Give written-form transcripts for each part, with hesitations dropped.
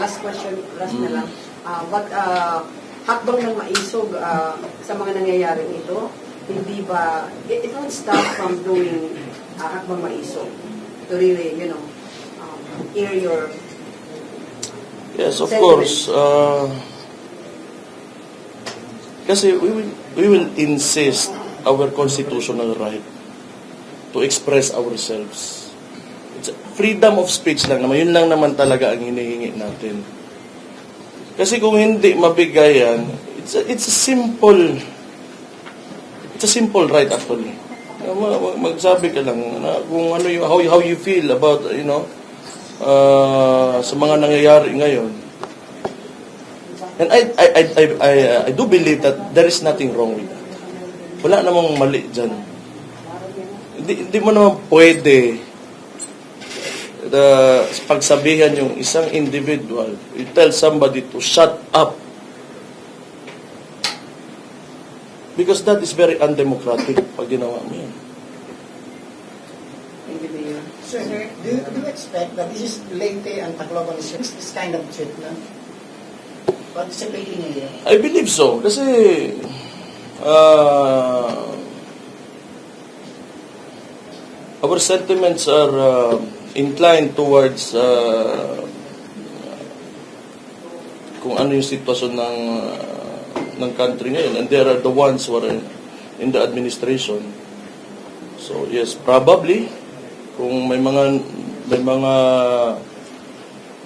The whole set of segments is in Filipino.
last question, last na lang. Hakbang ng maisog sa mga nangyayaring ito, hindi ba, it won't stop from doing hakbang maisog to really, air your Yes, of sentiments. course. Kasi we will insist our constitutional right to express ourselves. It's freedom of speech lang naman. Yun lang naman talaga ang hinihingi natin. Kasi kung hindi mabigay yan, it's a simple right actually. Magsabi ka lang na kung ano yung, how you feel about, sa mga nangyayari ngayon. And I do believe that there is nothing wrong with that. Wala namang mali dyan. Hindi mo naman pwede pagsabihan yung isang individual, you tell somebody to shut up. Because that is very undemocratic pag ginawa mo yan. Sir, do you expect that this is Leyte and Tacloban is this kind of treatment? Participating here? I believe so. Kasi our sentiments are inclined towards kung ano yung sitwasyon ng country ngayon, and there are the ones who are in the administration. So yes, probably kung may mga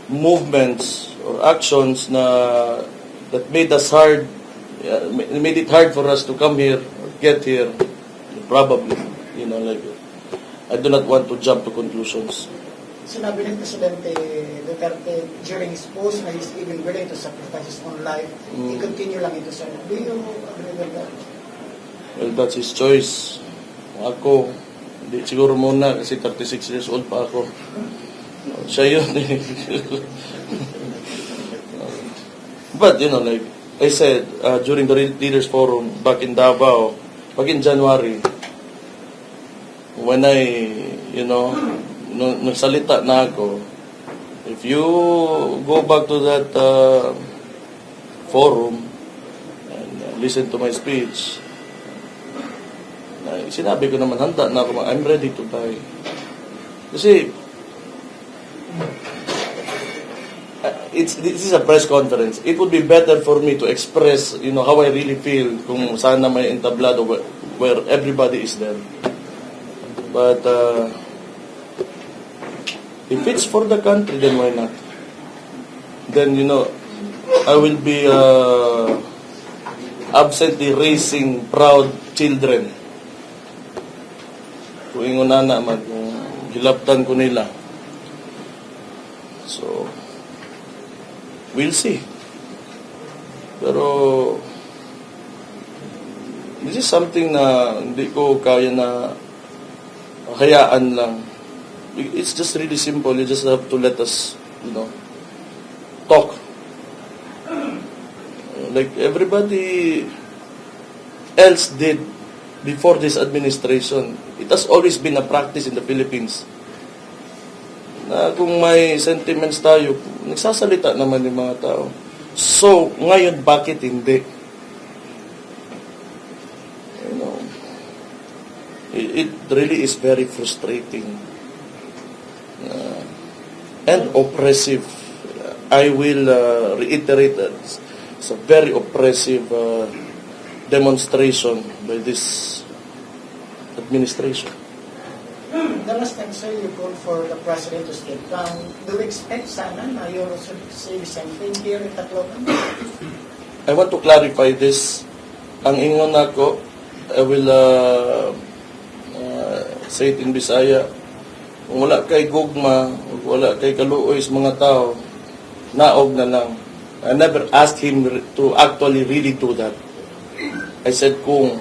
movements or actions that made it hard for us to come here or get here, probably, I do not want to jump to conclusions. Sinabi ng Presidente Duterte during his post na he's even willing to sacrifice his own life. I-continue lang ito, sir. Do you agree with that? Well, that's his choice. Ako, hindi, siguro muna kasi 36 years old pa ako. Siya yun. But, like I said, during the Leaders Forum back in Davao, back in January, when I, nagsalita na ako, if you go back to that forum and listen to my speech, sinabi ko naman, handa na ako, I'm ready to die. Kasi, this is a press conference. It would be better for me to express, how I really feel kung sana may entablado where everybody is there. But if it's for the country, then why not? Then, I will be absently raising proud children. Kung ingunana man, kung hilaptan ko nila. So, we'll see. Pero, this is something na hindi ko kaya na hayaan lang. It's just really simple. You just have to let us, talk. Like everybody else did before this administration. It has always been a practice in the Philippines na kung may sentiments tayo, nagsasalita naman yung mga tao. So, ngayon, bakit hindi? It really is very frustrating and oppressive. I will reiterate that it's a very oppressive demonstration by this administration. The last time, sir, you called for the President to step down. Do you expect sana na you also say the same thing here in Tacloban? I want to clarify this. Ang ingon ako, I will say it in Bisaya. Kung wala kay gugma, wala kay kaluoy sa mga tao, naog na lang. I never asked him to actually really do that. I said kung